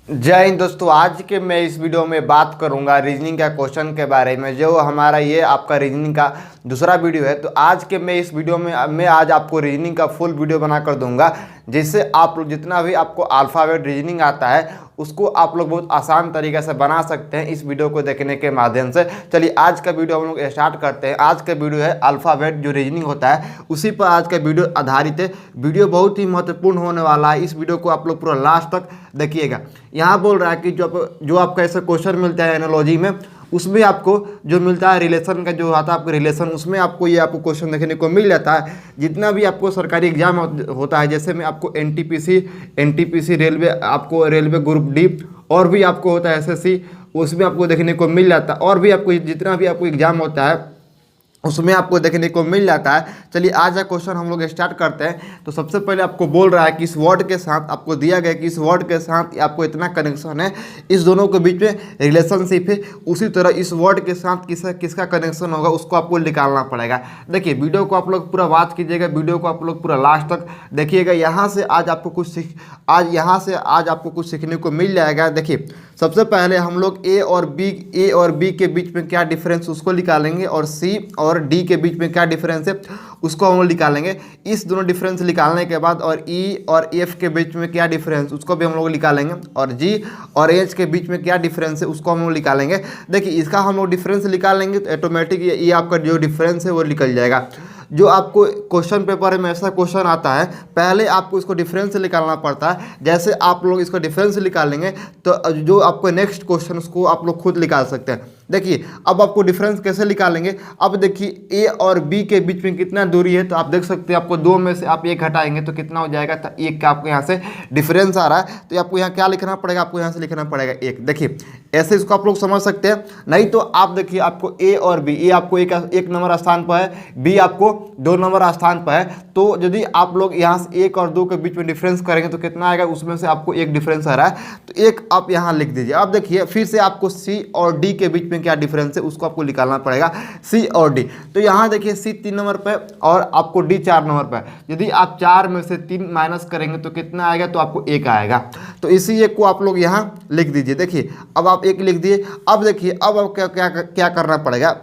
जय हिंद दोस्तों। आज के मैं इस वीडियो में बात करूंगा रीजनिंग का क्वेश्चन के बारे में, जो हमारा ये आपका रीजनिंग का दूसरा वीडियो है। तो आज के मैं इस वीडियो में मैं आज आपको रीजनिंग का फुल वीडियो बना कर दूंगा, जिससे आप लोग जितना भी आपको अल्फ़ाबेट रीजनिंग आता है उसको आप लोग बहुत आसान तरीके से बना सकते हैं इस वीडियो को देखने के माध्यम से। चलिए आज का वीडियो हम लोग स्टार्ट करते हैं। आज का वीडियो है अल्फ़ाबेट जो रीजनिंग होता है उसी पर आज का वीडियो आधारित है। वीडियो बहुत ही महत्वपूर्ण होने वाला है, इस वीडियो को आप लोग पूरा लास्ट तक देखिएगा। यहाँ बोल रहा है कि जो आपका ऐसा क्वेश्चन मिलता है एनालॉजी में, उसमें आपको जो मिलता है रिलेशन का जो आता है आपको रिलेशन, उसमें आपको ये आपको क्वेश्चन देखने को मिल जाता है। जितना भी आपको सरकारी एग्जाम होता है, जैसे में आपको एनटीपीसी रेलवे, आपको रेलवे ग्रुप डी, और भी आपको होता है एसएससी, उसमें आपको देखने को मिल जाता है। और भी आपको जितना भी आपको एग्जाम होता है उसमें आपको देखने को मिल जाता है। चलिए आज का क्वेश्चन हम लोग स्टार्ट करते हैं। तो सबसे पहले आपको बोल रहा है कि इस वर्ड के साथ आपको दिया गया कि इस वर्ड के साथ आपको इतना कनेक्शन है, इस दोनों के बीच में रिलेशनशिप है, उसी तरह इस वर्ड के साथ किसका कनेक्शन होगा उसको आपको निकालना पड़ेगा। देखिए वीडियो को आप लोग पूरा बात कीजिएगा, वीडियो को आप लोग पूरा लास्ट तक देखिएगा। यहाँ से आज आपको कुछ सीखने को मिल जाएगा। देखिए सबसे पहले हम लोग ए और बी के बीच में क्या डिफरेंस उसको निकालेंगे, और सी और डी के बीच में क्या डिफरेंस है उसको हम लोग निकालेंगे। इस दोनों डिफरेंस निकालने के बाद और ई और एफ के बीच में क्या डिफरेंस उसको भी हम लोग निकालेंगे, और जी और एच के बीच में क्या डिफरेंस है उसको हम लोग निकालेंगे। देखिए इसका हम लोग डिफरेंस निकालेंगे तो ऑटोमेटिक ये आपका जो डिफरेंस है वो निकल जाएगा। जो आपको क्वेश्चन पेपर में ऐसा क्वेश्चन आता है, पहले आपको इसको डिफरेंस निकालना पड़ता है। जैसे आप लोग इसको डिफरेंस निकालेंगे तो जो आपको नेक्स्ट क्वेश्चन उसको आप लोग खुद निकाल सकते हैं। देखिए अब आपको डिफरेंस कैसे निकालेंगे। अब देखिए ए और बी के बीच में कितना दूरी है, तो आप देख सकते हैं आपको दो में से आप एक हटाएंगे तो कितना हो जाएगा, तो एक का आपको यहाँ से डिफरेंस आ रहा है, तो आपको यहाँ क्या लिखना पड़ेगा, आपको यहाँ से लिखना पड़ेगा एक। देखिए ऐसे इसको आप लोग समझ सकते हैं। नहीं तो आप देखिए आपको ए और बी, ए आपको एक नंबर स्थान पर है, बी आपको 2 नंबर स्थान पर है, तो यदि आप लोग यहाँ से 1 और 2 के बीच में डिफरेंस करेंगे तो कितना आएगा, उसमें से आपको एक डिफरेंस आ रहा है, तो एक आप यहाँ लिख दीजिए। अब देखिए फिर से आपको सी और डी के बीच में क्या डिफरेंस है उसको आपको निकालना पड़ेगा, सी और डी। तो यहाँ देखिए सी 3 नंबर पर और आपको डी 4 नंबर पर। यदि आप 4 में से 3 माइनस करेंगे तो कितना आएगा, तो आपको 1 आएगा। तो इसी एक को आप लोग यहाँ लिख दीजिए। देखिए अब आप 1 लिख दिए। अब देखिए अब क्या क्या क्या करना पड़ेगा,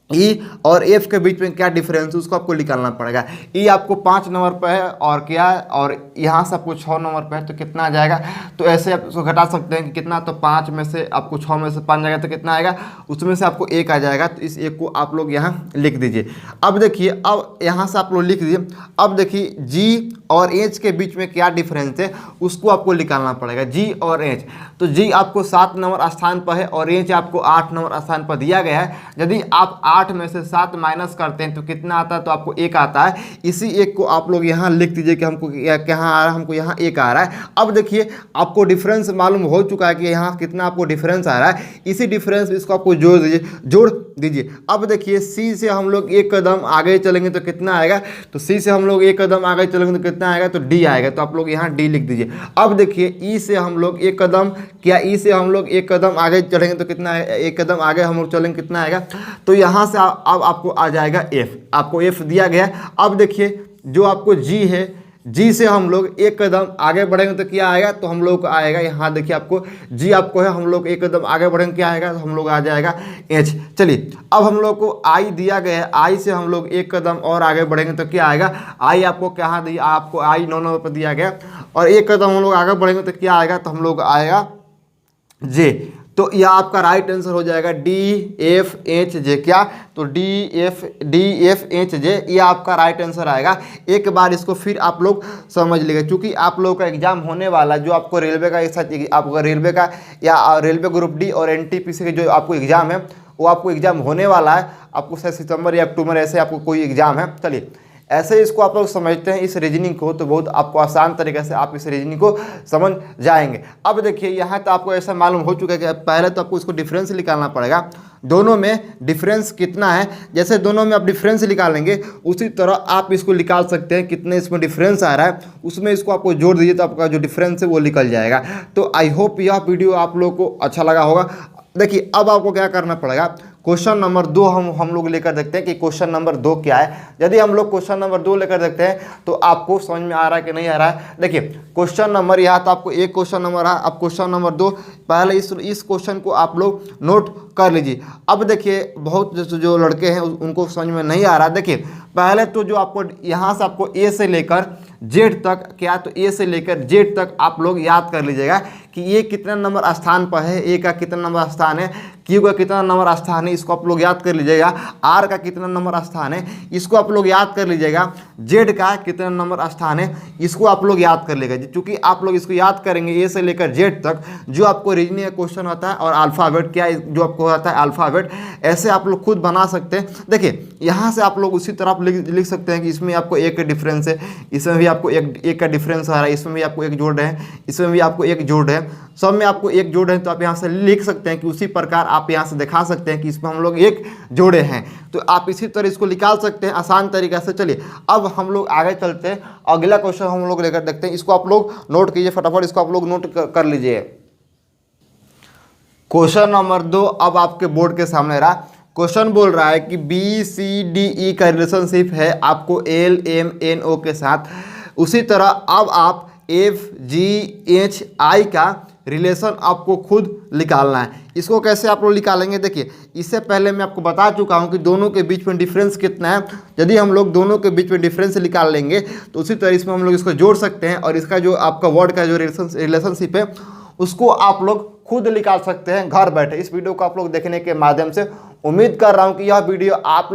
ई और एफ के बीच में क्या डिफरेंस है उसको आपको निकालना पड़ेगा। ई आपको 5 नंबर पर है और क्या, और यहाँ से आपको 6 नंबर पर है, तो कितना आ जाएगा। तो ऐसे आप उसको घटा सकते हैं कि कितना, तो 5 में से आपको 6 में से 5 जाएगा तो कितना आएगा, उसमें से आपको 1 आ जाएगा। तो इस एक को आप लोग यहाँ लिख दीजिए। अब देखिए अब यहाँ से आप लोग लिख दीजिए। अब देखिए जी और एच के बीच में क्या डिफरेंस है उसको आपको निकालना पड़ेगा, जी और एच। तो जी आपको 7 नंबर स्थान पर है और एच आपको 8 नंबर स्थान पर दिया गया है। यदि आप 8 में से 7 माइनस करते हैं तो कितना आता है, तो आपको 1 आता है। इसी एक को आप लोग यहाँ लिख दीजिए कि हमको कहाँ आ रहा है, हमको यहाँ 1 आ रहा है। अब देखिए आपको डिफरेंस मालूम हो चुका है कि यहाँ कितना आपको डिफरेंस आ रहा है। इसी डिफरेंस इसको आपको जोड़ दीजिए। अब देखिए सी से हम लोग एक कदम आगे चलेंगे तो कितना आएगा, तो सी से हम लोग एक कदम आगे चलेंगे तो कितना आएगा, तो डी आएगा। तो आप लोग यहाँ डी लिख दीजिए। अब देखिए ई से हम लोग एक कदम, क्या ई से हम लोग एक कदम आगे चलेंगे तो कितना है, एक कदम आगे हम लोग चलेंगे कितना आएगा, तो यहाँ से अब आपको आ जाएगा एफ, आपको एफ दिया गया। अब देखिए जो आपको जी है, जी से हम लोग एक कदम आगे बढ़ेंगे तो क्या आएगा, तो हम लोग को आएगा यहाँ देखिए आपको जी आपको है, हम लोग एक कदम आगे बढ़ेंगे क्या आएगा, तो हम लोग आ जाएगा एच। चलिए अब हम लोग को आई दिया गया है, आई से हम लोग एक कदम और आगे बढ़ेंगे तो क्या आएगा, आई आपको कहाँ दिया, आपको आई 9 नंबर पर दिया गया, और एक कदम हम लोग आगे बढ़ेंगे तो क्या आएगा, तो हम लोग आएगा जे। तो यह आपका राइट आंसर हो जाएगा डी एफ एच जे। क्या, तो डी एफ एच जे, ये आपका राइट आंसर आएगा। एक बार इसको फिर आप लोग समझ लीजिए, क्योंकि आप लोगों का एग्जाम होने वाला जो आपको रेलवे का ऐसा आपका रेलवे का या रेलवे ग्रुप डी और एनटीपीसी का जो आपको एग्जाम है वो आपको एग्जाम होने वाला है। आपको शायद सितंबर या अक्टूबर ऐसे आपको कोई एग्जाम है। चलिए ऐसे इसको आप लोग समझते हैं इस रीजनिंग को, तो बहुत आपको आसान तरीके से आप इस रीजनिंग को समझ जाएंगे। अब देखिए यहाँ तो आपको ऐसा मालूम हो चुका है कि पहले तो आपको इसको डिफरेंस निकालना पड़ेगा, दोनों में डिफरेंस कितना है। जैसे दोनों में आप डिफरेंस निकालेंगे उसी तरह आप इसको निकाल सकते हैं कितने इसमें डिफरेंस आ रहा है, उसमें इसको आपको जोड़ दीजिए तो आपका जो डिफरेंस है वो निकल जाएगा। तो आई होप यह वीडियो आप लोगों को अच्छा लगा होगा। देखिए अब आपको क्या करना पड़ेगा, क्वेश्चन नंबर 2 हम लोग लेकर देखते हैं कि क्वेश्चन नंबर 2 क्या है। यदि हम लोग क्वेश्चन नंबर 2 लेकर देखते हैं तो आपको समझ में आ रहा है कि नहीं आ रहा है। देखिए क्वेश्चन नंबर यहाँ तो आपको एक क्वेश्चन नंबर है, अब क्वेश्चन नंबर 2 पहले इस क्वेश्चन को आप लोग नोट कर लीजिए। अब देखिए बहुत जो लड़के हैं उनको समझ में नहीं आ रहा। देखिए पहले तो जो आपको यहाँ से आपको ए से लेकर जेड तक, क्या तो ए से लेकर जेड तक आप लोग याद कर लीजिएगा कि ये कितना नंबर स्थान पर है, ए का कितना नंबर स्थान है, क्यू का कितना नंबर स्थान है, इसको आप लोग याद कर लीजिएगा। आर का कितना नंबर स्थान है, इसको आप लोग याद कर लीजिएगा। जेड का कितना नंबर स्थान है, इसको आप लोग याद कर लीजिएगा। चूंकि आप लोग इसको याद करेंगे ए से लेकर जेड तक, जो आपको रीजनिंग का क्वेश्चन होता है और अल्फ़ाबेट क्या जो आपको होता है अल्फ़ाबेट, ऐसे आप लोग खुद बना सकते हैं। देखिए यहाँ से आप लोग उसी तरह आप लिख सकते हैं कि इसमें आपको एक डिफरेंस है, इसमें भी आपको एक का डिफरेंस आ रहा है, इसमें भी आपको एक जोड़ है, इसमें भी आपको एक जोड़ है, सब में आपको एक जोड़ है। तो आप यहाँ से लिख सकते हैं कि उसी प्रकार आप यहाँ से दिखा सकते हैं कि इसमें हम लोग एक जोड़े हैं। तो आप इसी तरह इसको निकाल सकते हैं आसान तरीके से। चलिए अब हम लोग आगे चलते हैं, अगला क्वेश्चन हम लोग लेकर देखते हैं। इसको आप लोग नोट कीजिए फटाफट, इसको आप लोग नोट कर लीजिए। क्वेश्चन नंबर 2 अब आपके बोर्ड के सामने रहा। क्वेश्चन बोल रहा है कि BCDE का रिलेशनशिप है आपको LMNO के साथ। उसी तरह अब आप FGHI का रिलेशन आपको खुद निकालना है। इसको कैसे आप लोग निकालेंगे, देखिए इससे पहले मैं आपको बता चुका हूं कि दोनों के बीच में डिफरेंस कितना है। यदि हम लोग दोनों के बीच में डिफरेंस निकाल लेंगे तो उसी तरह इसमें हम लोग इसको जोड़ सकते हैं और इसका जो आपका वर्ड का जो रिलेशनशिप है उसको आप लोग खुद निकाल सकते हैं घर बैठे। इस वीडियो को आप लोग देखने के माध्यम से उम्मीद कर रहा हूं कि यह वीडियो आप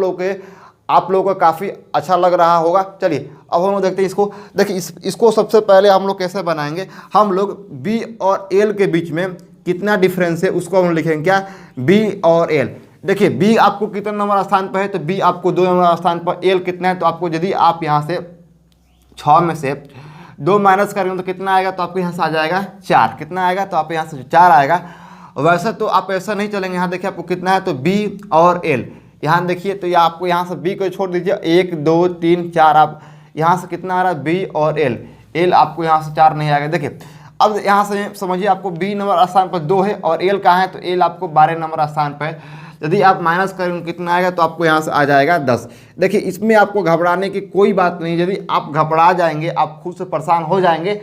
लोगों को काफ़ी अच्छा लग रहा होगा। चलिए अब हम लोग देखते हैं इसको। देखिए इसको सबसे पहले हम लोग कैसे बनाएंगे, हम लोग B और L के बीच में कितना डिफरेंस है उसको हम लिखेंगे क्या, B और L। देखिए B आपको कितना नंबर स्थान पर है, तो B आपको 2 नंबर स्थान पर, L कितना है, तो आपको यदि आप यहाँ से 6 में से 2 माइनस करेंगे तो कितना आएगा, तो आपको यहाँ से आ जाएगा 4। कितना आएगा, तो आप यहाँ से 4 आएगा। वैसे तो आप ऐसा नहीं चलेंगे, यहाँ देखिए आपको कितना है, तो B और L यहाँ देखिए, तो या आपको यहाँ से B को छोड़ दीजिए, 1 2 3 4, आप यहाँ से कितना आ रहा है B और L आपको यहाँ से 4 नहीं आएगा। देखिए अब यहाँ से समझिए आपको B नंबर स्थान पर 2 है और L कहाँ है, तो L आपको 12 नंबर स्थान पर है। यदि आप माइनस करेंगे कितना आएगा, तो आपको यहाँ से आ जाएगा 10। देखिए इसमें आपको घबराने की कोई बात नहीं। यदि आप घबरा जाएंगे, आप खुद से परेशान हो जाएंगे,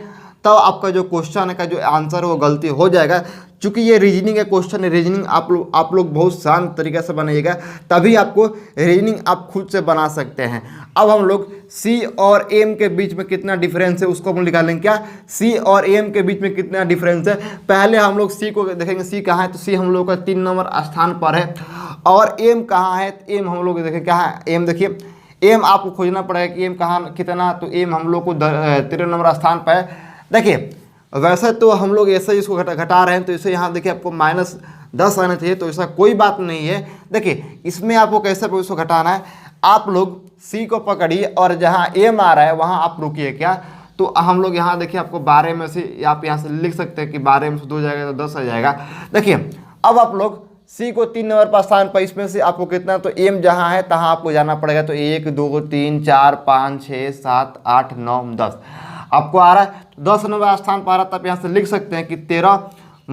तब आपका जो क्वेश्चन का जो आंसर है वो गलती हो जाएगा। चूँकि ये रीजनिंग का क्वेश्चन है, रीजनिंग आप लोग बहुत शांत तरीके से बनाइएगा, तभी आपको रीजनिंग आप खुद से बना सकते हैं। अब हम लोग C और M के बीच में कितना डिफरेंस है उसको हम निकालेंगे क्या, C और M के बीच में कितना डिफरेंस है। पहले हम लोग C को देखेंगे, C कहाँ है, तो C हम लोग का 3 नंबर स्थान पर है। और M कहाँ है, तो M हम लोग देखें कहाँ है, M देखिए M आपको खोजना पड़ेगा कि M कहाँ कितना, तो M हम लोग को 13 नंबर स्थान पर है। देखिए वैसे तो हम लोग ऐसे ही इसको घटा रहे हैं, तो इसे यहाँ देखिए आपको -10 आना चाहिए, तो ऐसा कोई बात नहीं है। देखिए इसमें आपको कैसे इसको घटाना है, आप लोग C को पकड़िए और जहाँ M आ रहा है वहाँ आप रुकिए क्या। तो हम लोग यहाँ देखिए आपको 12 में से आप यहाँ से लिख सकते हैं कि 12 में से 2 जाएगा तो 10 आ जाएगा। देखिए अब आप लोग C को 3 नंबर पर स्थान पर, इसमें से आपको कितना, तो M जहाँ है तहाँ आपको जाना पड़ेगा, तो 1 2 3 4 5 6 7 8 9 10 आपको आ रहा है। 10 नंबर स्थान पर आ रहा है, तब यहाँ से लिख सकते हैं कि 13 -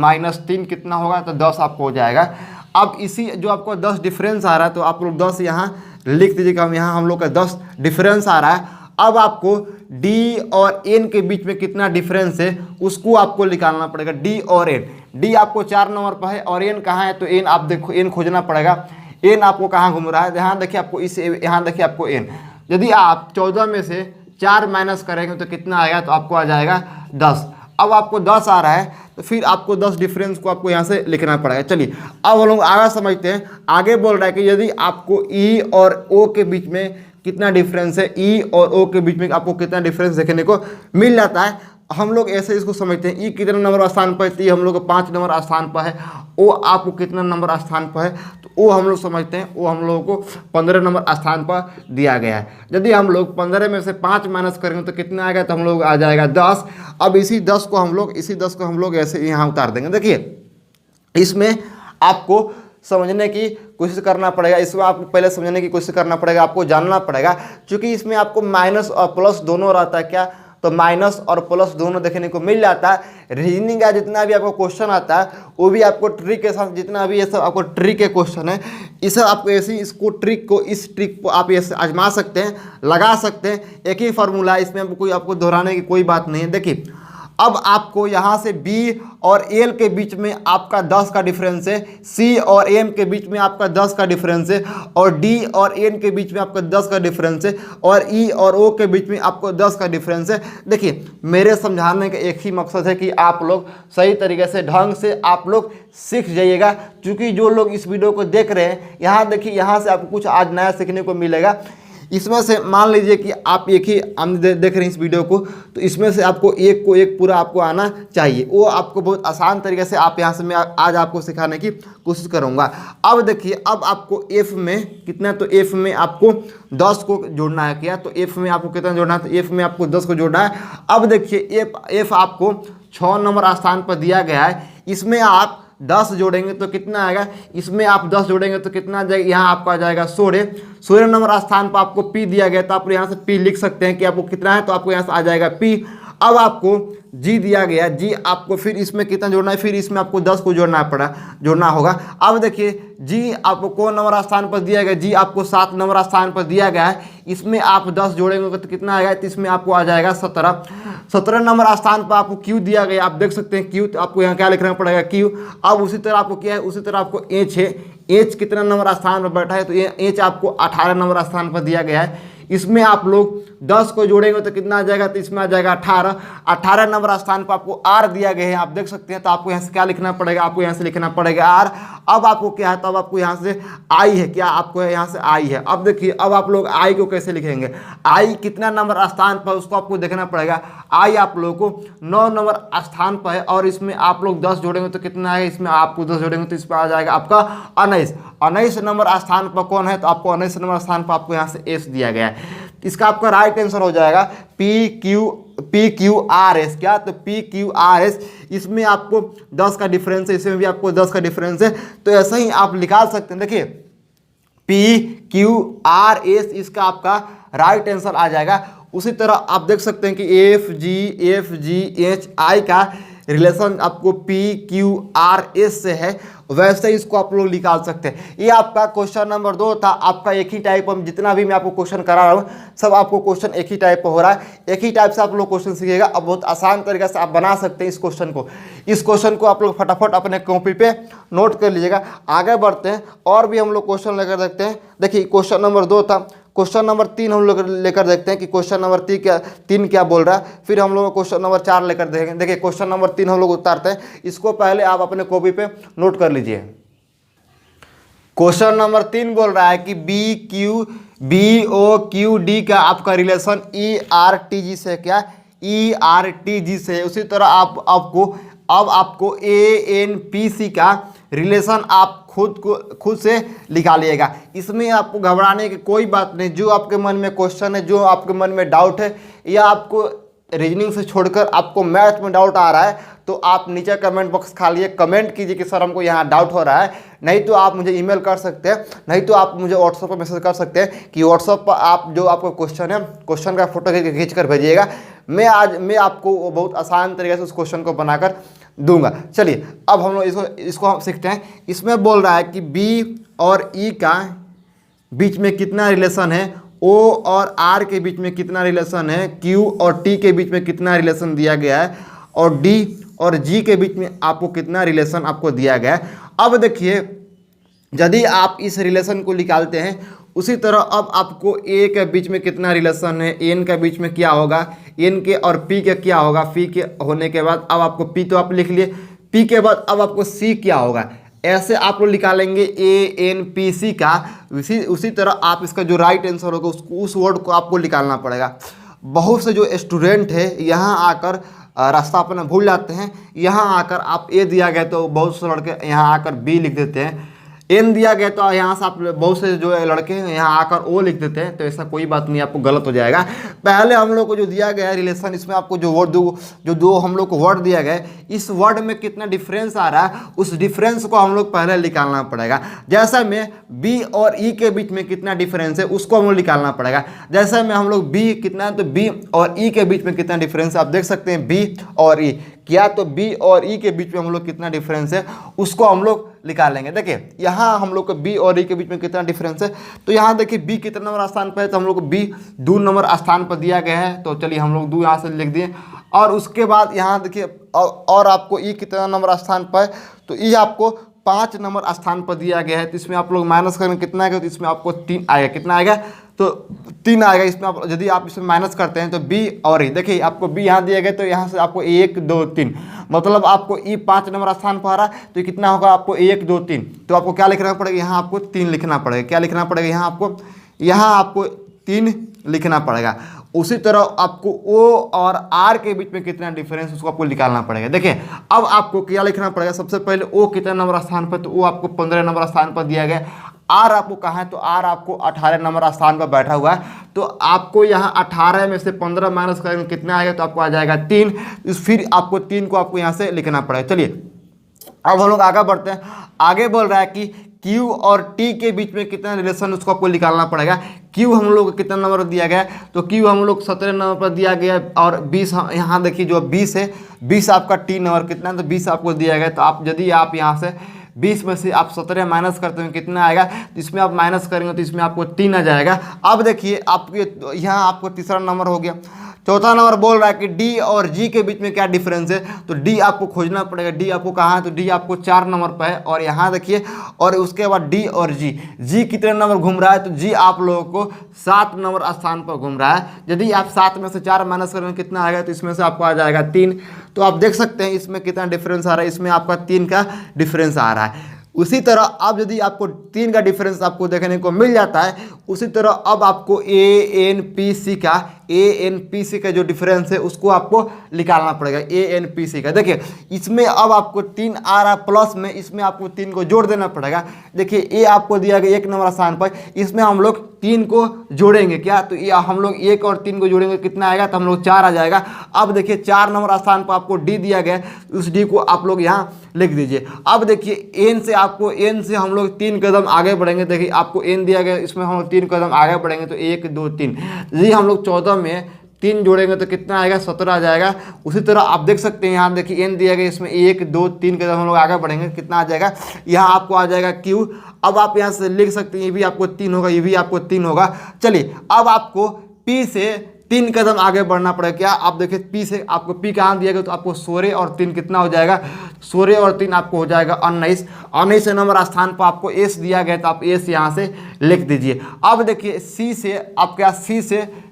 3 कितना होगा, तो 10 आपको हो जाएगा। अब इसी जो आपको 10 डिफरेंस आ रहा है, तो आप लोग 10 यहाँ लिख दीजिएगा। यहाँ हम लोग का 10 डिफरेंस आ रहा है। अब आपको D और N के बीच में कितना डिफरेंस है उसको आपको निकालना पड़ेगा, D और N। D आपको 4 नंबर पर है और N कहाँ है, तो N आप देखो, N खोजना पड़ेगा। N आपको कहाँ घूम रहा है, यहाँ देखिए आपको यहाँ देखिए आपको N। यदि आप 14 में से 4 माइनस करेंगे तो कितना आएगा, तो आपको आ जाएगा 10। अब आपको 10 आ रहा है, तो फिर आपको 10 डिफरेंस को आपको यहाँ से लिखना पड़ेगा। चलिए अब हम लोग आगे समझते हैं। आगे बोल रहा है कि यदि आपको E और O के बीच में कितना डिफरेंस है, E और O के बीच में आपको कितना डिफरेंस देखने को मिल जाता है। हम लोग ऐसे इसको समझते हैं, E कितना नंबर स्थान पर है, हम लोग 5 नंबर स्थान पर है। O आपको कितना नंबर स्थान पर है, तो O हम लोग समझते हैं, O हम लोगों को 15 नंबर स्थान पर दिया गया है। यदि हम लोग 15 में से 5 माइनस करेंगे तो कितना आएगा, तो हम लोग आ जाएगा 10। अब इसी 10 को हम लोग ऐसे यहाँ उतार देंगे। देखिए इसमें आपको समझने की कोशिश करना पड़ेगा, इसमें आपको पहले समझने की कोशिश करना पड़ेगा, आपको जानना पड़ेगा। क्योंकि इसमें आपको माइनस और प्लस दोनों रहता है क्या, तो माइनस और प्लस दोनों देखने को मिल जाता है। रीजनिंग का जितना भी आपको क्वेश्चन आता है वो भी आपको ट्रिक के साथ, जितना भी ये सब आपको ट्रिक के क्वेश्चन है, ये सब आपको ऐसे इसको ट्रिक को, इस ट्रिक को आप ऐसे आजमा सकते हैं, लगा सकते हैं। एक ही फार्मूला है, इसमें कोई आपको दोहराने की कोई बात नहीं है। देखिए अब आपको यहाँ से B और L के बीच में आपका 10 का डिफरेंस है, C और M के बीच में आपका 10 का डिफरेंस है, और D और N के बीच में आपका 10 का डिफरेंस है, और E और O के बीच में आपको 10 का डिफरेंस है। देखिए मेरे समझाने का एक ही मकसद है कि आप लोग सही तरीके से, ढंग से आप लोग सीख जाइएगा। क्योंकि जो लोग इस वीडियो को देख रहे हैं, यहाँ देखिए, यहाँ से आपको कुछ आज नया सीखने को मिलेगा। इसमें से मान लीजिए कि आप एक ही देख रहे हैं इस वीडियो को, तो इसमें से आपको एक को एक पूरा आपको आना चाहिए। वो आपको बहुत आसान तरीके से आप यहाँ से मैं आज आपको सिखाने की कोशिश करूँगा। अब देखिए, अब आपको F में कितना, तो F में आपको 10 को जोड़ना है। क्या, तो F में आपको कितना जोड़ना है, तो F में आपको 10 को जोड़ना है। अब देखिए F आपको 6 नंबर स्थान पर दिया गया है, इसमें आप 10 जोड़ेंगे तो कितना आएगा, इसमें आप 10 जोड़ेंगे तो कितना आ जाएगा, यहाँ आपको आ जाएगा 16 नंबर स्थान पर आपको P दिया गया, तो आप यहाँ से P लिख सकते हैं कि आपको कितना है, तो आपको यहाँ से आ जाएगा P। अब आपको G दिया गया, G आपको फिर इसमें कितना जोड़ना है, फिर इसमें आपको 10 को जोड़ना होगा। अब देखिए G आपको कौन नंबर स्थान पर दिया गया, G आपको 7 नंबर स्थान पर दिया गया है, इसमें आप 10 जोड़ेंगे तो कितना आएगा, तो इसमें आपको आ जाएगा 17 नंबर स्थान पर आपको Q दिया गया, आप देख सकते हैं Q, तो आपको यहाँ क्या लिखना पड़ेगा, Q। अब उसी तरह आपको क्या है, उसी तरह आपको H है, H कितना नंबर स्थान पर बैठा है, तो ये H आपको 18 नंबर स्थान पर दिया गया है, इसमें आप लोग 10 को जोड़ेंगे तो कितना आ जाएगा, तो इसमें आ जाएगा 18 नंबर स्थान पर आपको R दिया गया है, आप देख सकते हैं। तो आपको यहाँ से क्या लिखना पड़ेगा, आपको यहाँ से लिखना पड़ेगा R। अब आपको क्या है, तो अब आपको यहाँ से I है, क्या आपको यहाँ से I है। अब देखिए, अब आप लोग I को कैसे लिखेंगे, I कितना नंबर स्थान पर, उसको आपको देखना पड़ेगा। I आप लोगों को 9 नंबर स्थान पर है, और इसमें आप लोग 10 जोड़ेंगे तो कितना आएगा, इसमें आपको 10 जोड़ेंगे तो इसमें आ जाएगा आपका 19 नंबर स्थान पर कौन है, तो आपको 19 नंबर स्थान पर आपको यहाँ से S दिया गया है। इसका आपका राइट आंसर हो जाएगा PQRS। क्या, तो PQRS। इसमें आपको 10 का डिफरेंस है, इसमें भी आपको 10 का डिफरेंस है, तो ऐसा ही आप निकाल सकते हैं। देखिए PQRS इसका आपका राइट आंसर आ जाएगा। उसी तरह आप देख सकते हैं कि FGH I का रिलेशन आपको PQRS से है, वैसे इसको आप लोग निकाल सकते हैं। ये आपका क्वेश्चन नंबर 2 था। आपका एक ही टाइप, जितना भी मैं आपको क्वेश्चन करा रहा हूँ सब आपको क्वेश्चन एक ही टाइप पर हो रहा है, एक ही टाइप से आप लोग क्वेश्चन सीखिएगा। अब बहुत आसान तरीके से आप बना सकते हैं इस क्वेश्चन को आप लोग फटाफट अपने कॉपी पे नोट कर लीजिएगा। आगे बढ़ते हैं, और भी हम लोग क्वेश्चन लेकर देखते हैं। देखिए क्वेश्चन नंबर 2 था, क्वेश्चन नंबर 3 हम लोग लेकर देखते हैं कि क्वेश्चन नंबर 3 क्या बोल रहा है। फिर हम लोग क्वेश्चन नंबर 4 लेकर देखेंगे। देखिए क्वेश्चन नंबर 3 हम लोग उतारते हैं, इसको पहले आप अपने कॉपी पे नोट कर लीजिए। क्वेश्चन नंबर 3 बोल रहा है कि BOQD का आपका रिलेशन ERTG से, क्या ERTG से। उसी तरह आपको ANPC का रिलेशन आप खुद से निकालिएगा। इसमें आपको घबराने की कोई बात नहीं। जो आपके मन में क्वेश्चन है, जो आपके मन में डाउट है, या आपको रीजनिंग से छोड़कर आपको मैथ में डाउट आ रहा है, तो आप नीचे कमेंट बॉक्स खालिए, कमेंट कीजिए कि सर हमको यहाँ डाउट हो रहा है। नहीं तो आप मुझे ईमेल कर सकते हैं, नहीं तो आप मुझे व्हाट्सएप पर मैसेज कर सकते हैं कि व्हाट्सएप पर आप जो आपका क्वेश्चन है, क्वेश्चन का फोटो खींच कर भेजिएगा। मैं आपको बहुत आसान तरीके से उस क्वेश्चन को बनाकर दूंगा। चलिए अब हम लोग इसको हम सीखते हैं। इसमें बोल रहा है कि B और E का बीच में कितना रिलेशन है, O और R के बीच में कितना रिलेशन है, Q और T के बीच में कितना रिलेशन दिया गया है, और D और G के बीच में आपको कितना रिलेशन आपको दिया गया है। अब देखिए यदि आप इस रिलेशन को निकालते हैं, उसी तरह अब आपको A के बीच में कितना रिलेशन है, N के बीच में क्या होगा, N के और P के क्या होगा, P के होने के बाद अब आपको P तो आप लिख लिए, P के बाद अब आपको C क्या होगा। ऐसे आप लोग निकालेंगे ANPC का। उसी तरह आप इसका जो राइट आंसर होगा उस वर्ड को आपको निकालना पड़ेगा। बहुत से जो स्टूडेंट है यहाँ आकर रास्ता अपना भूल जाते हैं। यहाँ आकर आप A दिया गया तो बहुत से लड़के यहाँ आकर B लिख देते हैं। एन दिया गया तो यहाँ से आप बहुत से जो लड़के हैं यहाँ आकर ओ लिख देते हैं, तो ऐसा कोई बात नहीं, आपको गलत हो जाएगा। पहले हम लोग को जो दिया गया है रिलेशन, इसमें आपको जो वर्ड जो दो हम लोग को वर्ड दिया गया है, इस वर्ड में कितना डिफरेंस आ रहा है उस डिफरेंस को हम लोग पहले निकालना पड़ेगा। जैसा में बी और ई के बीच में कितना डिफरेंस है उसको हम लोग निकालना पड़ेगा। जैसा में हम लोग बी कितना है, तो बी और ई के बीच में कितना डिफरेंस है आप देख सकते हैं, बी और ई क्या, तो बी और ई के बीच में हम लोग कितना डिफरेंस है उसको हम लोग निकालेंगे। देखिए यहाँ हम लोग को बी और ई के बीच में कितना डिफरेंस है, तो यहाँ देखिए बी कितने नंबर स्थान पर है, तो हम लोग को बी 2 नंबर स्थान पर दिया गया है, तो चलिए हम लोग 2 यहाँ से लिख दिए। और उसके बाद यहाँ देखिए और आपको ई कितना नंबर स्थान पर है, तो ई आपको 5 नंबर स्थान पर दिया गया है, तो इसमें आप लोग माइनस करेंगे कितना आएगा, तो इसमें आपको 3 आएगा, कितना आएगा, तो 3 आएगा। इसमें आप यदि आप इसमें माइनस करते हैं तो बी और ई, देखिए आपको बी यहाँ दिया गया तो यहाँ से आपको 1 2 3, मतलब आपको ई 5 नंबर स्थान पर आ रहा है, तो कितना होगा आपको 1 2 3, तो आपको क्या लिखना पड़ेगा, यहाँ आपको 3 लिखना पड़ेगा। क्या लिखना पड़ेगा, यहाँ आपको 3 लिखना पड़ेगा। उसी तरह आपको ओ और आर के बीच में कितना डिफरेंस उसको आपको निकालना पड़ेगा। देखिए अब आपको क्या लिखना पड़ेगा, सबसे पहले ओ कितना नंबर स्थान पर, तो ओ आपको 15 नंबर स्थान पर दिया गया। आर आपको कहाँ है, तो आर आपको 18 नंबर स्थान पर बैठा हुआ है, तो आपको यहाँ 18 में से 15 माइनस करेंगे कितना आएगा, तो आपको आ जाएगा 3। फिर आपको 3 को आपको यहाँ से लिखना पड़ेगा। चलिए अब हम लोग आगे बढ़ते हैं। आगे बोल रहा है कि Q और T के बीच में कितना रिलेशन उसको आपको निकालना पड़ेगा। Q हम लोग को कितना नंबर दिया गया है, तो Q हम लोग 17 नंबर पर दिया गया है, और 20 यहाँ देखिए जो 20 है, 20 आपका T नंबर कितना है, तो 20 आपको दिया गया है। तो आप यदि आप यहाँ से 20 में से आप 17 माइनस करते हैं कितना आएगा, तो इसमें आप माइनस करेंगे तो इसमें आपको 3 आ जाएगा। अब देखिए आपके यहाँ आपको तीसरा नंबर हो गया। चौथा नंबर बोल रहा है कि डी और जी के बीच में क्या डिफरेंस है, तो डी आपको खोजना पड़ेगा। डी आपको कहाँ है, तो डी आपको 4 नंबर पर है, और यहाँ देखिए और उसके बाद डी और जी कितने नंबर घूम रहा है, तो जी आप लोगों को 7 नंबर स्थान पर घूम रहा है। यदि आप 7 में से 4 माइनस करेंगे कितना आएगा, तो इसमें से आपको आ जाएगा 3। तो आप देख सकते हैं इसमें कितना डिफरेंस आ रहा है, इसमें आपका 3 का डिफरेंस आ रहा है। उसी तरह अब यदि आपको 3 का डिफरेंस आपको देखने को मिल जाता है, उसी तरह अब आपको ANPC का जो डिफरेंस है उसको आपको निकालना पड़ेगा। ANPC का देखिए इसमें अब आपको 3 आ रहा प्लस में, इसमें आपको 3 को जोड़ देना पड़ेगा। देखिए ए आपको दिया गया 1 नंबर स्थान पर, इसमें हम लोग 3 को जोड़ेंगे क्या, तो ये हम लोग 1 और 3 को जोड़ेंगे कितना आएगा, तो हम लोग 4 आ जाएगा। अब देखिए 4 नंबर स्थान पर आपको डी दिया गया, उस डी को आप लोग यहाँ लिख दीजिए। अब देखिए एन से हम लोग 3 कदम आगे बढ़ेंगे। देखिए आपको एन दिया गया, इसमें हम लोग 3 कदम आगे बढ़ेंगे तो 1 2 3, यदि हम लोग 14 में 3 जोड़ेंगे तो कितना आएगा, 17 आ जाएगा। उसी तरह आप देख सकते हैं यहाँ देखिए एन दिया गया, इसमें 1 2 3 कदम हम लोग आगे बढ़ेंगे कितना आ जाएगा, यहाँ आपको आ जाएगा क्यू। अब आप यहाँ से लिख सकते हैं ये भी आपको 3 होगा, ये भी आपको 3 होगा। चलिए अब आपको पी से 3 कदम आगे बढ़ना पड़ेगा। क्या आप देखिए पी से आपको पी कहाँ दिया गया, तो आपको 16 और 3 कितना हो जाएगा, 16 और 3 आपको हो जाएगा 19 नंबर स्थान पर आपको एस दिया गया, तो आप एस यहाँ से लिख दीजिए। अब देखिए सी से आप क्या,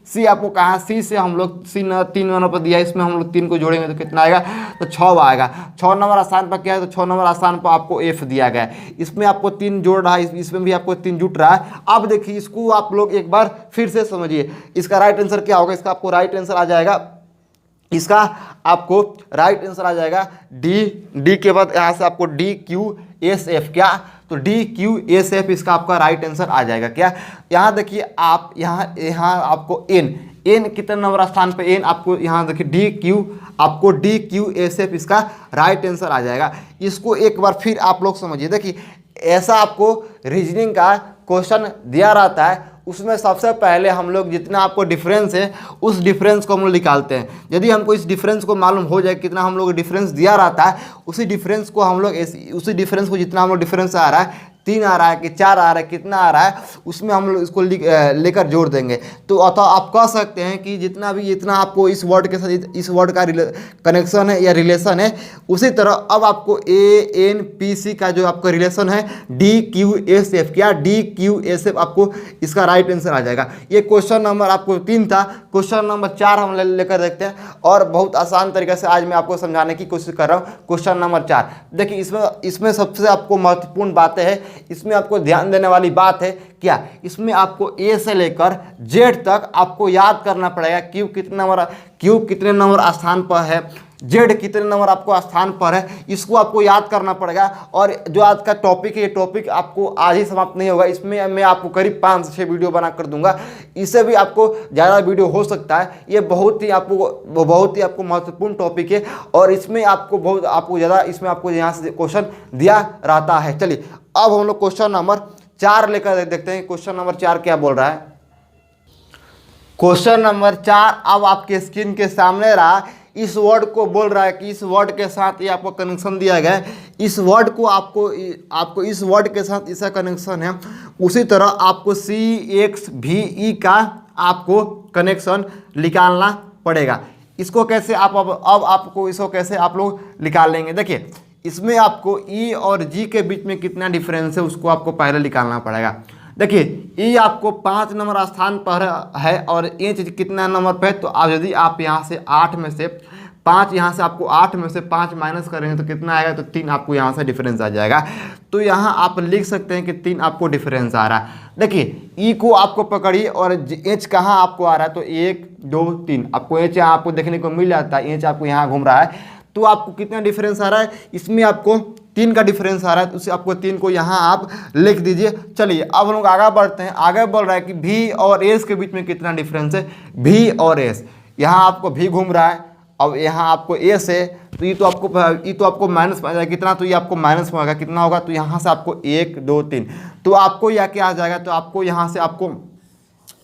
सी आपको कहाँ, सी से हम लोग 3 नंबर पर दिया है, इसमें हम लोग 3 को जोड़ेंगे तो कितना आएगा, तो 6 आएगा। 6 नंबर स्थान पर क्या है, तो 6 नंबर स्थान पर आपको एफ दिया गया है, इसमें आपको 3 जोड़ रहा है, इसमें भी आपको 3 जुट रहा है। अब देखिए इसको आप लोग एक बार फिर से समझिए, इसका राइट आंसर क्या होगा, इसका आपको राइट आंसर आ जाएगा, इसका आपको राइट आंसर आ जाएगा डी के बाद यहाँ से आपको DQSF क्या, तो DQSF इसका आपका राइट आंसर आ जाएगा। क्या यहाँ देखिए आप यहाँ आपको एन कितने नंबर स्थान पे एन आपको यहाँ देखिए आपको DQSF इसका राइट आंसर आ जाएगा। इसको एक बार फिर आप लोग समझिए। देखिए ऐसा आपको रीजनिंग का क्वेश्चन दिया रहता है, उसमें सबसे पहले हम लोग जितना आपको डिफरेंस है उस डिफरेंस को हम लोग निकालते हैं। यदि हमको इस डिफरेंस को मालूम हो जाए कितना हम लोग डिफरेंस दिया रहता है, उसी डिफरेंस को जितना हम लोग डिफरेंस आ रहा है, 3 आ रहा है कि 4 आ रहा है, कितना आ रहा है, उसमें हम लोग इसको लेकर जोड़ देंगे। तो अतः आप कह सकते हैं कि जितना आपको इस वर्ड के साथ इस वर्ड का कनेक्शन है या रिलेशन है, उसी तरह अब आपको ANPC का जो आपका रिलेशन है DQSF क्या, DQSF आपको इसका राइट आंसर आ जाएगा। ये क्वेश्चन नंबर आपको 3 था। क्वेश्चन नंबर 4 हम लेकर देखते हैं, और बहुत आसान तरीके से आज मैं आपको समझाने की कोशिश कर रहा हूँ। क्वेश्चन नंबर 4 देखिए, इसमें सबसे आपको महत्वपूर्ण बातें हैं, इसमें आपको ध्यान देने वाली बात है क्या, इसमें आपको ए से लेकर जेड तक आपको याद करना पड़ेगा क्यू कितने नंबर स्थान पर है, जेड कितने नंबर आपको स्थान पर है, इसको आपको याद करना पड़ेगा। और जो आज का टॉपिक है, ये टॉपिक आपको आज ही समाप्त नहीं होगा, इसमें मैं आपको करीब 5 से 6 वीडियो बना कर दूंगा। इससे भी आपको ज़्यादा वीडियो हो सकता है। ये बहुत ही आपको महत्वपूर्ण टॉपिक है और इसमें आपको ज़्यादा इसमें आपको यहाँ से क्वेश्चन दिया रहता है। चलिए अब हम लोग क्वेश्चन नंबर 4 लेकर देखते हैं। क्वेश्चन नंबर 4 क्या बोल रहा है। क्वेश्चन नंबर 4 अब आपके स्क्रीन के सामने रहा। इस वर्ड को बोल रहा है कि इस वर्ड के साथ ये आपको कनेक्शन दिया गया है, इस वर्ड को आपको इस वर्ड के साथ इसका कनेक्शन है, उसी तरह आपको CXVE का आपको कनेक्शन निकालना पड़ेगा। इसको कैसे अब आपको इसको कैसे आप लोग निकाल लेंगे। देखिए इसमें आपको E और G के बीच में कितना डिफरेंस है उसको आपको पहले निकालना पड़ेगा। देखिए E आपको 5 नंबर स्थान पर है और H कितना नंबर पे है, तो आप यदि आप यहाँ से 8 में से 5 यहाँ से आपको 8 में से 5 माइनस करेंगे तो कितना आएगा, तो 3 आपको यहाँ से डिफरेंस आ जाएगा। तो यहाँ आप लिख सकते हैं कि 3 आपको डिफरेंस आ रहा है। देखिए E को आपको पकड़िए और H कहाँ आपको आ रहा है, तो 1 2 3 आपको H यहाँ आपको देखने को मिल जाता है। H आपको यहाँ घूम रहा है, तो आपको कितना डिफरेंस आ रहा है, इसमें आपको 3 का डिफरेंस आ रहा है, तो उसे आपको 3 को यहाँ आप लिख दीजिए। चलिए अब हम लोग आगे बढ़ते हैं। आगे बोल रहा है कि V और S के बीच में कितना डिफरेंस है। V और S, यहाँ आपको V घूम रहा है, अब यहाँ आपको S है, तो ये तो आपको माइनस में आ जाएगा कितना, तो ये आपको माइनस में आएगा कितना होगा, तो यहाँ से आपको 1 2 3, तो आपको यह क्या आ जाएगा, तो आपको यहाँ से आपको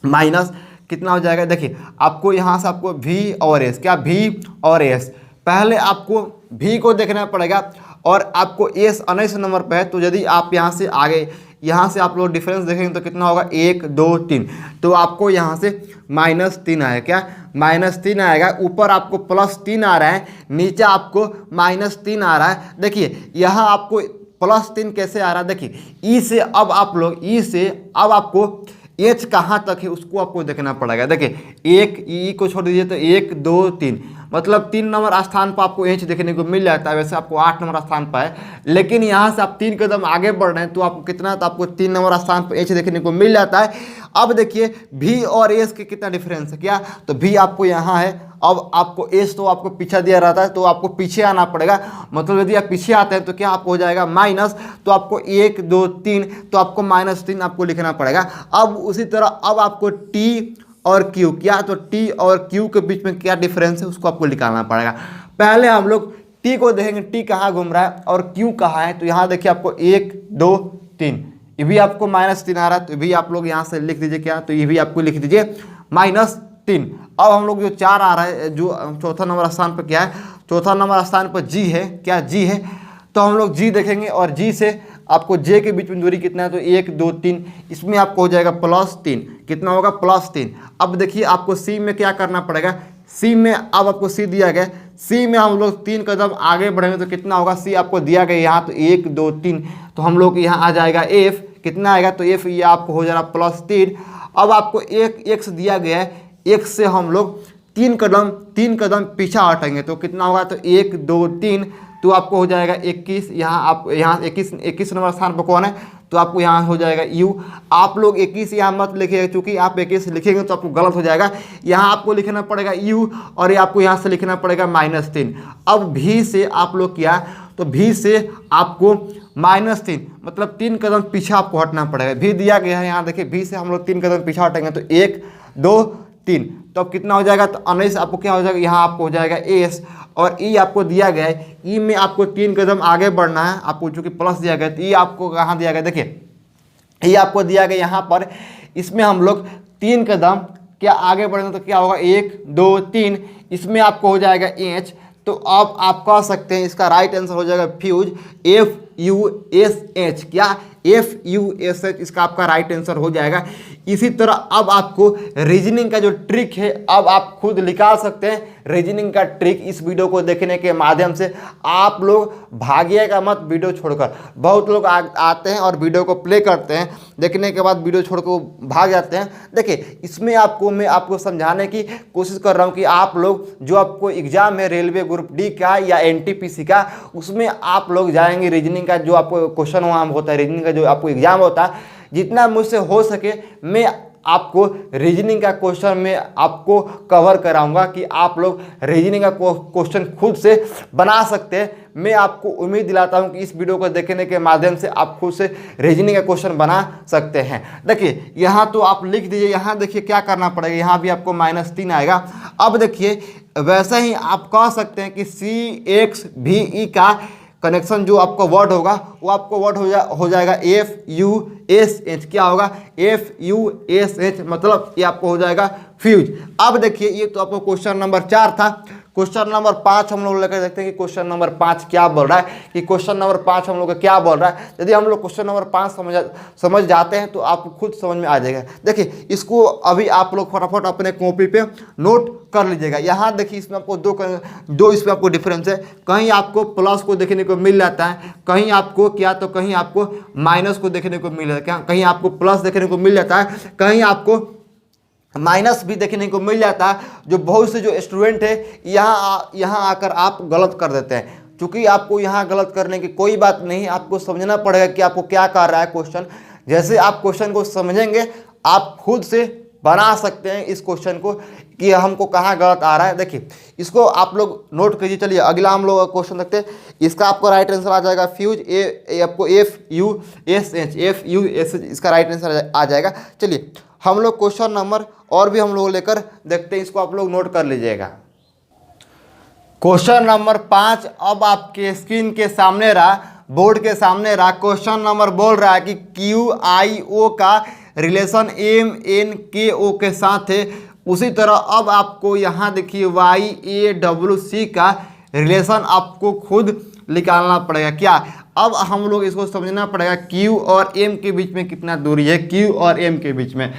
माइनस कितना हो जाएगा। देखिए आपको यहाँ से आपको V और S, क्या V और S, पहले आपको V को देखना पड़ेगा और आपको S 19 नंबर पे है, तो यदि आप यहाँ से आगे यहाँ से आप लोग डिफरेंस देखेंगे तो कितना होगा 1 2 3, तो आपको यहाँ से -3 आएगा, क्या -3 आएगा। ऊपर आपको +3 आ रहा है, नीचे आपको -3 आ रहा है। देखिए यहाँ आपको +3 कैसे आ रहा है, देखिए E से अब आपको H कहाँ तक है उसको आपको देखना पड़ेगा। देखिए एक E को छोड़ दीजिए तो 1 2 3, मतलब 3 नंबर स्थान पर आपको H देखने को मिल जाता है। वैसे आपको 8 नंबर स्थान पर है, लेकिन यहाँ से आप 3 कदम आगे बढ़ रहे हैं तो आपको कितना, तो आपको 3 नंबर स्थान पर H देखने को मिल जाता है। अब देखिए V और S के कितना डिफरेंस है, क्या, तो V आपको यहाँ है, अब आपको S तो आपको पीछे दिया रहता है, तो आपको पीछे आना पड़ेगा। मतलब यदि आप पीछे आते हैं तो क्या आपको हो जाएगा माइनस, तो आपको 1 2 3, तो आपको -3 आपको लिखना पड़ेगा। अब उसी तरह अब आपको T और Q, क्या, तो T और Q के बीच में क्या डिफरेंस है उसको आपको निकालना पड़ेगा। पहले हम लोग T को देखेंगे, T कहाँ घूम रहा है और Q कहाँ है, तो यहाँ देखिए आपको 1 2 3, ये भी आपको -3 आ रहा है, तो भी आप लोग यहाँ से लिख दीजिए, क्या, तो ये भी आपको लिख दीजिए -3। अब हम लोग जो 4 आ रहा है, जो चौथा नंबर स्थान पर क्या है, चौथा नंबर स्थान पर G है, क्या G है, तो हम लोग G देखेंगे और G से आपको J के बीच में दूरी कितना है, तो 1 2 3, इसमें आपको हो जाएगा +3, कितना होगा +3। अब देखिए आपको C में क्या करना पड़ेगा, C में अब आपको C दिया गया, C में हम लोग 3 कदम आगे बढ़ेंगे तो कितना होगा, C आपको दिया गया यहाँ, तो 1 2 3, तो हम लोग यहाँ आ जाएगा F, कितना आएगा, तो F ये आपको हो जा रहा +3। अब आपको एक X दिया गया है, X से हम लोग 3 कदम पीछा हटेंगे तो कितना होगा, तो 1 2 3, तो आपको हो जाएगा 21। यहाँ 21 नंबर स्थान पर कौन है, तो आपको यहाँ हो जाएगा U। आप लोग 21 यहाँ मत लिखिएगा, क्योंकि आप 21 लिखेंगे तो आपको गलत हो जाएगा। यहाँ आपको लिखना पड़ेगा U और ये आपको यहाँ से लिखना पड़ेगा -3। अब V से आप लोग क्या, तो V से आपको -3, मतलब 3 कदम पीछे आपको हटना पड़ेगा। V दिया गया है, यहाँ देखिए V से हम लोग 3 कदम पीछे हटेंगे तो 1 2 3, तो अब कितना हो जाएगा, तो 19 आपको क्या हो जाएगा, यहाँ आपको हो जाएगा S और E आपको दिया गया है। E में आपको 3 कदम आगे बढ़ना है, आपको चूँकि प्लस दिया गया, तो E आपको कहाँ दिया गया, देखिए E आपको दिया गया यहाँ पर, इसमें हम लोग 3 कदम क्या आगे बढ़ेंगे तो क्या होगा 1 2 3, इसमें आपको हो जाएगा H। तो अब आप कह सकते हैं इसका राइट आंसर हो जाएगा फ्यूज, FUSH, क्या FUSH, इसका आपका राइट आंसर हो जाएगा। इसी तरह अब आपको रीजनिंग का जो ट्रिक है अब आप खुद निकाल सकते हैं। रीजनिंग का ट्रिक इस वीडियो को देखने के माध्यम से आप लोग भागिएगा मत वीडियो छोड़कर। बहुत लोग आते हैं और वीडियो को प्ले करते हैं, देखने के बाद वीडियो छोड़कर भाग जाते हैं। देखिए इसमें मैं आपको समझाने की कोशिश कर रहा हूँ कि आप लोग जो आपको एग्जाम है रेलवे ग्रुप डी का या NTPC का, उसमें आप लोग जाएंगे रीजनिंग का जो आपको क्वेश्चन वहाँ होता है, रीजनिंग का जो आपको एग्जाम होता है, जितना मुझसे हो सके मैं आपको रीजनिंग का क्वेश्चन में आपको कवर कराऊंगा कि आप लोग रीजनिंग का क्वेश्चन खुद से बना सकते हैं। मैं आपको उम्मीद दिलाता हूं कि इस वीडियो को देखने के माध्यम से आप खुद से रीजनिंग का क्वेश्चन बना सकते हैं। देखिए यहाँ तो आप लिख दीजिए, यहाँ देखिए क्या करना पड़ेगा, यहाँ भी आपको -3 आएगा। अब देखिए वैसे ही आप कह सकते हैं कि CXVE का कनेक्शन जो आपका वर्ड होगा वो आपको वर्ड हो जाएगा FUSH। क्या होगा? FUSH, मतलब ये आपको हो जाएगा फ्यूज। अब देखिए ये तो आपको क्वेश्चन नंबर 4 था। क्वेश्चन नंबर 5 हम लोग लेकर देखते हैं कि क्वेश्चन नंबर 5 क्या बोल रहा है, कि क्वेश्चन नंबर 5 हम लोग का क्या बोल रहा है। यदि हम लोग क्वेश्चन नंबर 5 समझ जाते हैं तो आपको खुद समझ में आ जाएगा। देखिए इसको अभी आप लोग फटाफट अपने कॉपी पे नोट कर लीजिएगा। यहाँ देखिए इसमें आपको दो इसमें आपको डिफरेंस है। कहीं आपको प्लस को देखने को मिल जाता है, कहीं आपको क्या तो कहीं आपको माइनस को देखने को मिल जाता है, कहीं आपको प्लस देखने को मिल जाता है, कहीं आपको माइनस भी देखने को मिल जाता है। जो बहुत से जो स्टूडेंट है यहाँ आकर आप गलत कर देते हैं। क्योंकि आपको यहाँ गलत करने की कोई बात नहीं, आपको समझना पड़ेगा कि आपको क्या कर रहा है क्वेश्चन। जैसे आप क्वेश्चन को समझेंगे आप खुद से बना सकते हैं इस क्वेश्चन को कि हमको कहाँ गलत आ रहा है। देखिए इसको आप लोग नोट कीजिए। चलिए अगला हम लोग क्वेश्चन देखते हैं। इसका आपको राइट आंसर आ जाएगा फ्यूज, आपको FUSH इसका राइट आंसर आ जाएगा। चलिए हम लोग क्वेश्चन नंबर और भी हम लोग लेकर देखते हैं, इसको आप लोग नोट कर लीजिएगा। क्वेश्चन नंबर 5 अब आपके स्क्रीन के सामने रहा, बोर्ड के सामने रहा। क्वेश्चन नंबर बोल रहा है कि QIO का रिलेशन MNKO के साथ है। उसी तरह अब आपको यहाँ देखिए YAWC का रिलेशन आपको खुद निकालना पड़ेगा। क्या? अब हम लोग इसको समझना पड़ेगा Q और M के बीच में कितना दूरी है। Q और M के बीच में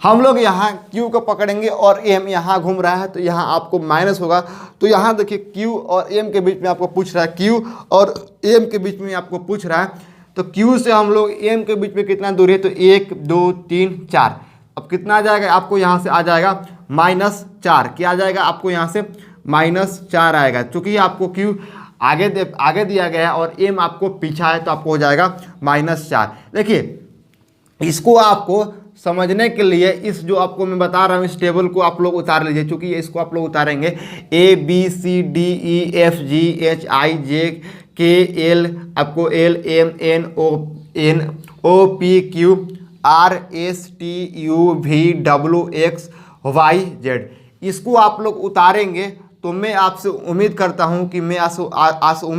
हम लोग यहाँ Q को पकड़ेंगे और M यहाँ घूम रहा है तो यहाँ आपको माइनस होगा। तो यहाँ देखिए Q और M के बीच में आपको पूछ रहा है, Q और M के बीच में आपको पूछ रहा है। तो Q से हम लोग M के बीच में कितना दूरी है, तो 1 2 3 4। अब कितना आ जाएगा आपको यहाँ से आ जाएगा -4। क्या आ जाएगा आपको यहाँ से -4 आएगा। चूँकि आपको Q आगे दिया गया है और M आपको पीछा है तो आपको हो जाएगा -4। देखिए इसको आपको समझने के लिए इस जो आपको मैं बता रहा हूँ इस टेबल को आप लोग उतार लीजिए। चूँकि इसको आप लोग उतारेंगे ABCDEFGHIJKL आपको LMNOPQRSTUVWXYZ इसको आप लोग उतारेंगे। तो मैं आपसे उम्मीद करता हूं कि मैं आपसे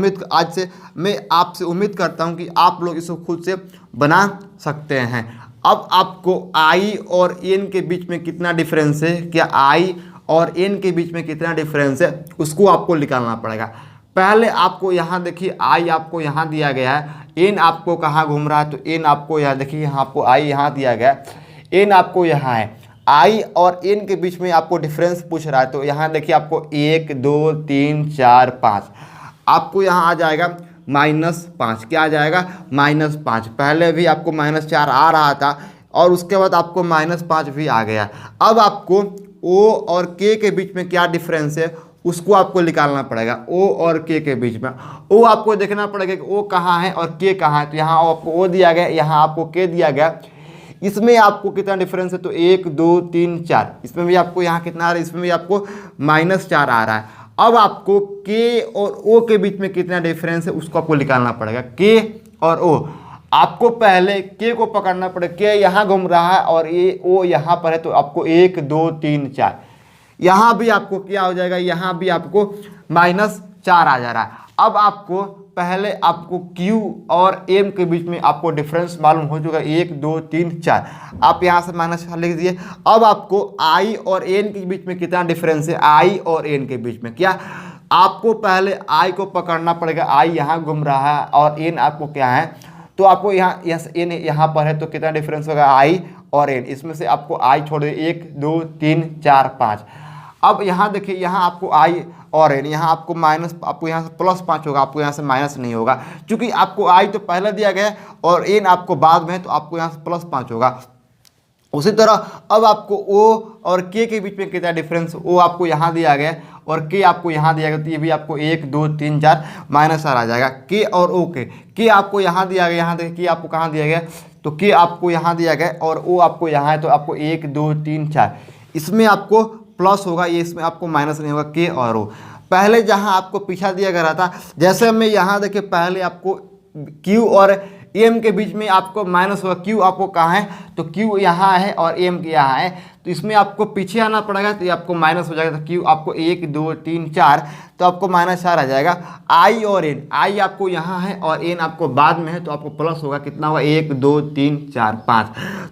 उम्मीद करता हूं कि आप लोग इसको खुद से बना सकते हैं। अब आपको I और N के बीच में कितना डिफरेंस है, क्या I और N के बीच में कितना डिफरेंस है उसको आपको निकालना पड़ेगा। पहले आपको यहाँ देखिए I आपको यहाँ दिया गया है, N आपको कहाँ घूम रहा है, तो N आपको यहाँ देखिए यहाँ आपको I यहाँ दिया गया है, N आपको यहाँ है। I और N के बीच में आपको डिफरेंस पूछ रहा है। तो यहाँ देखिए आपको 1 2 3 4 5 आपको यहाँ आ जाएगा -5। क्या आ जाएगा? -5। पहले भी आपको -4 आ रहा था और उसके बाद आपको -5 भी आ गया। अब आपको O और K के बीच में क्या डिफरेंस है उसको आपको निकालना पड़ेगा। O और K के बीच में O आपको देखना पड़ेगा कि O कहाँ है और K कहाँ है। तो यहाँ आपको O दिया गया, यहाँ आपको K दिया गया। इसमें आपको कितना डिफरेंस है, तो 1 2 3 4। इसमें भी आपको यहाँ कितना आ रहा है, इसमें भी आपको -4 आ रहा है। अब आपको K और O के बीच में कितना डिफरेंस है उसको आपको निकालना पड़ेगा। K और O आपको पहले K को पकड़ना पड़ेगा। K यहाँ घूम रहा है और ये O यहाँ पर है तो आपको 1 2 3 4 यहाँ भी आपको क्या हो जाएगा, यहाँ भी आपको -4 आ जा रहा है। अब आपको पहले आपको Q और M के बीच में आपको डिफरेंस मालूम हो चुका है 1 2 3 4। आप यहाँ से -4 लिख दीजिए। अब आपको I और N के बीच में कितना डिफरेंस है, I और N के बीच में क्या आपको पहले I को पकड़ना पड़ेगा। I यहाँ घूम रहा है और N आपको क्या है, तो आपको यहाँ N यहाँ पर है तो कितना डिफरेंस होगा I और N। इसमें से आपको I छोड़ दे 1 2 3 4 5। अब यहाँ देखिए यहाँ आपको I और N, यहाँ आपको आपको यहाँ से +5 होगा, आपको यहाँ से माइनस नहीं होगा। क्योंकि आपको I तो पहले दिया गया और N आपको बाद में है तो आपको यहाँ से +5 होगा। उसी तरह अब आपको O और K के बीच में कितना डिफरेंस, O आपको यहाँ दिया गया, और के आपको यहाँ दिया गया, तो ये भी आपको 1 2 3 4 -4 आ जाएगा। के और ओ के आपको यहाँ दिया गया, यहाँ देखिए के आपको कहाँ दिया गया, तो के आपको यहाँ दिया गया और ओ आपको यहाँ है, तो आपको 1 2 3 4 इसमें आपको प्लस होगा, ये इसमें आपको माइनस नहीं होगा। के और ओ पहले जहाँ आपको पीछा दिया गया था, जैसे मैं यहाँ देखिए पहले आपको क्यू और एम के बीच में आपको माइनस होगा। क्यू आपको कहाँ है, तो क्यू यहाँ है और एम के यहाँ है, तो इसमें आपको पीछे आना पड़ेगा, तो ये आपको माइनस हो जाएगा। तो क्यू आपको 1 2 3 4 तो आपको -4 आ जाएगा। आई और एन, आई आपको यहाँ है और एन आपको बाद में है, तो आपको प्लस होगा, कितना होगा 1 2 3 4 5,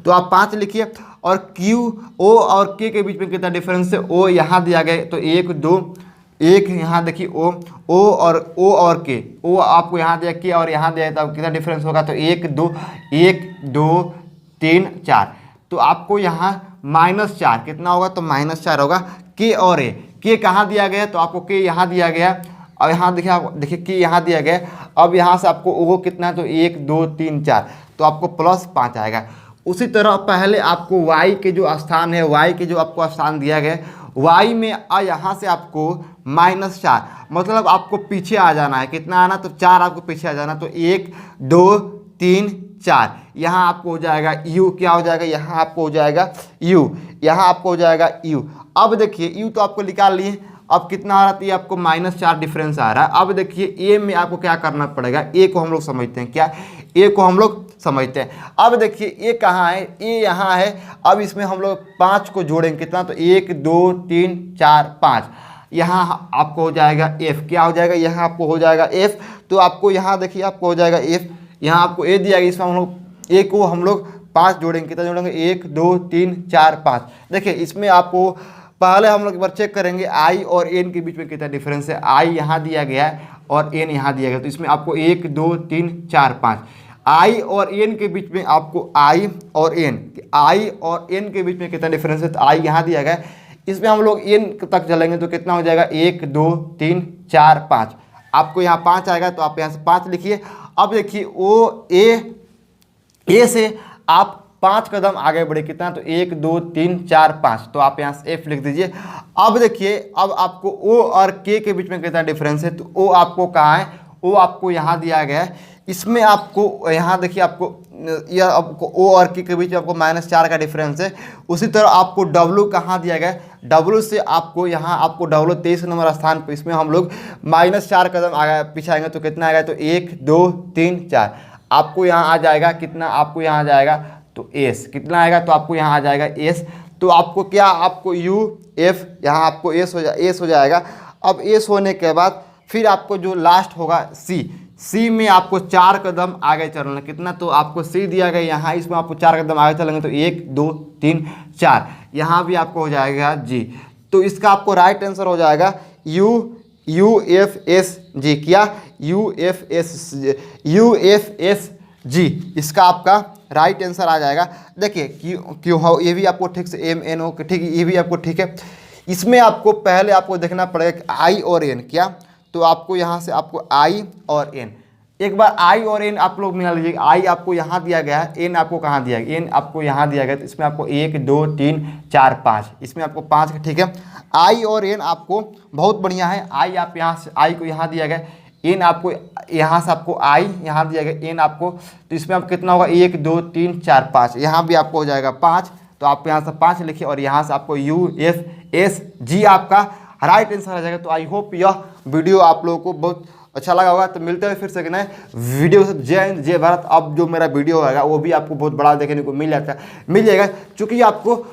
तो आप 5 लिखिए। और क्यू ओ और के बीच में कितना डिफरेंस है, ओ यहाँ दिया गया, तो 1 2 1 यहाँ देखिए ओ और के, ओ आपको यहाँ दिया के और यहाँ दिया, तो कितना डिफरेंस होगा, तो 1 2 3 4, तो आपको यहाँ -4 कितना होगा, तो -4 होगा। के और ए, के कहाँ दिया गया, तो आपको के यहाँ दिया गया और यहाँ देखिए के यहाँ दिया गया। अब यहाँ से आपको ओ कितना है, तो 1 2 3 4, तो आपको +5 आएगा। उसी तरह पहले आपको y के जो स्थान है, y के जो आपको स्थान दिया गया, y में यहाँ से आपको -4 मतलब आपको पीछे आ जाना है, कितना आना, तो 4 आपको पीछे आ जाना, तो 1 2 3 4 यहाँ आपको हो जाएगा u, क्या हो जाएगा, यहाँ आपको हो जाएगा u, यहाँ आपको हो जाएगा u। अब देखिए u तो आपको निकाल लिए, अब कितना आ रहा है, तो ये आपको -4 डिफरेंस आ रहा है। अब देखिए ए में आपको क्या करना पड़ेगा, ए को हम लोग समझते हैं, क्या ए को हम लोग समझते हैं। अब देखिए ए कहाँ है, ए यहाँ है। अब इसमें हम लोग 5 को जोड़ेंगे, कितना, तो 1 2 3 4 5, यहाँ आपको हो जाएगा f, क्या हो जाएगा, यहाँ आपको हो जाएगा f, तो आपको यहाँ देखिए आपको हो जाएगा f, यहाँ आपको a दिया गया, इसमें हम लोग a को हम लोग 5 जोड़ेंगे, कितना जोड़ेंगे, 1 2 3 4 5। देखिए इसमें आपको पहले हम लोग एक बार चेक करेंगे आई और एन के बीच में कितना डिफरेंस है। आई यहाँ दिया गया है और एन यहाँ दिया गया, तो इसमें आपको 1 2 3 4 5, आई और एन के बीच में आपको आई और एन के बीच में कितना डिफरेंस है, तो आई यहाँ दिया गया, इसमें हम लोग एन तक चलेंगे, तो कितना हो जाएगा, 1 2 3 4 5, आपको यहाँ 5 आएगा, तो आप यहाँ से 5 लिखिए। अब देखिए ओ ए से आप 5 कदम आगे बढ़े, कितना, तो 1 2 3 4 5, तो आप यहाँ से f लिख दीजिए। अब देखिए अब आपको o और k के बीच में कितना डिफरेंस है, तो o आपको कहाँ है, o आपको यहाँ दिया गया है, इसमें आपको यहाँ देखिए आपको यह आपको o और k के बीच में आपको -4 का डिफरेंस है। उसी तरह आपको w कहाँ दिया गया है, w से आपको यहाँ आपको w 23 नंबर स्थान पर, इसमें हम लोग -4 कदम आगे पीछे आएंगे, तो कितना आएगा, तो 1 2 3 4, आपको यहाँ आ जाएगा कितना, आपको यहाँ आ जाएगा तो s, कितना आएगा, तो आपको यहाँ आ जाएगा s, तो आपको क्या, आपको u f यहाँ आपको s हो जाएगा। अब s होने के बाद फिर आपको जो लास्ट होगा c में आपको 4 कदम आगे चलना, कितना, तो आपको c दिया गया यहाँ, इसमें आपको 4 कदम आगे चलेंगे, तो 1 2 3 4, यहाँ भी आपको हो जाएगा g, तो इसका आपको राइट आंसर हो जाएगा u f s g, क्या u f s g, इसका आपका राइट आंसर आ जाएगा। देखिए क्यों हो, ये भी आपको ठीक से एम एन ओ ठीक, ये भी आपको ठीक है। इसमें आपको पहले आपको देखना पड़ेगा कि आई और एन, क्या, तो आपको यहाँ से आपको आई और एन, एक बार आई और एन आप लोग मिला लीजिए। आई आपको यहाँ दिया गया है, एन आपको कहाँ दिया गया, एन आपको यहाँ दिया गया, तो इसमें आपको 1 2 3 4 5, इसमें आपको 5 का, ठीक है। आई और एन आपको बहुत बढ़िया है, आई आप यहाँ से आई को यहाँ दिया गया, एन आपको यहाँ से आपको आई यहाँ दिया गया, एन आपको, तो इसमें आप कितना होगा, 1 2 3 4 5, यहाँ भी आपको हो जाएगा 5, तो आप यहाँ से 5 लिखिए और यहाँ से आपको यू एफ एस जी आपका राइट आंसर आ जाएगा। तो आई होप यह वीडियो आप लोगों को बहुत अच्छा लगा होगा। तो मिलते हैं फिर से नए वीडियो से। जय हिंद जय भारत। अब जो मेरा वीडियो होगा वो भी आपको बहुत बड़ा देखने को मिल जाएगा, चूँकि आपको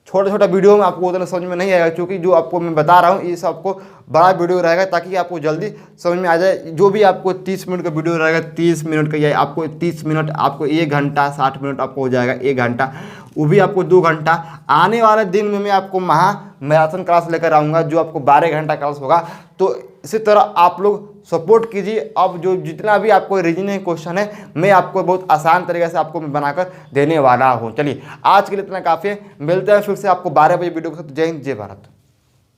छोटा छोटा वीडियो में आपको उतना समझ में नहीं आएगा, क्योंकि जो आपको मैं बता रहा हूँ ये सब आपको बड़ा वीडियो रहेगा, ताकि आपको जल्दी समझ में आ जाए। जो भी आपको 30 मिनट का वीडियो रहेगा, 30 मिनट का, या आपको 30 मिनट, आपको 1 घंटा 60 मिनट आपको हो जाएगा 1 घंटा, वो भी आपको 2 घंटा। आने वाले दिन में मैं आपको मैराथन क्लास लेकर आऊँगा, जो आपको 12 घंटा क्लास होगा। तो इसी तरह आप लोग सपोर्ट कीजिए। अब जो जितना भी आपको रीजनिंग क्वेश्चन है, मैं आपको बहुत आसान तरीके से आपको मैं बनाकर देने वाला हूँ। चलिए आज के लिए इतना काफ़ी है, मिलते हैं फिर से आपको 12 बजे वीडियो के साथ। जय हिंद जय भारत।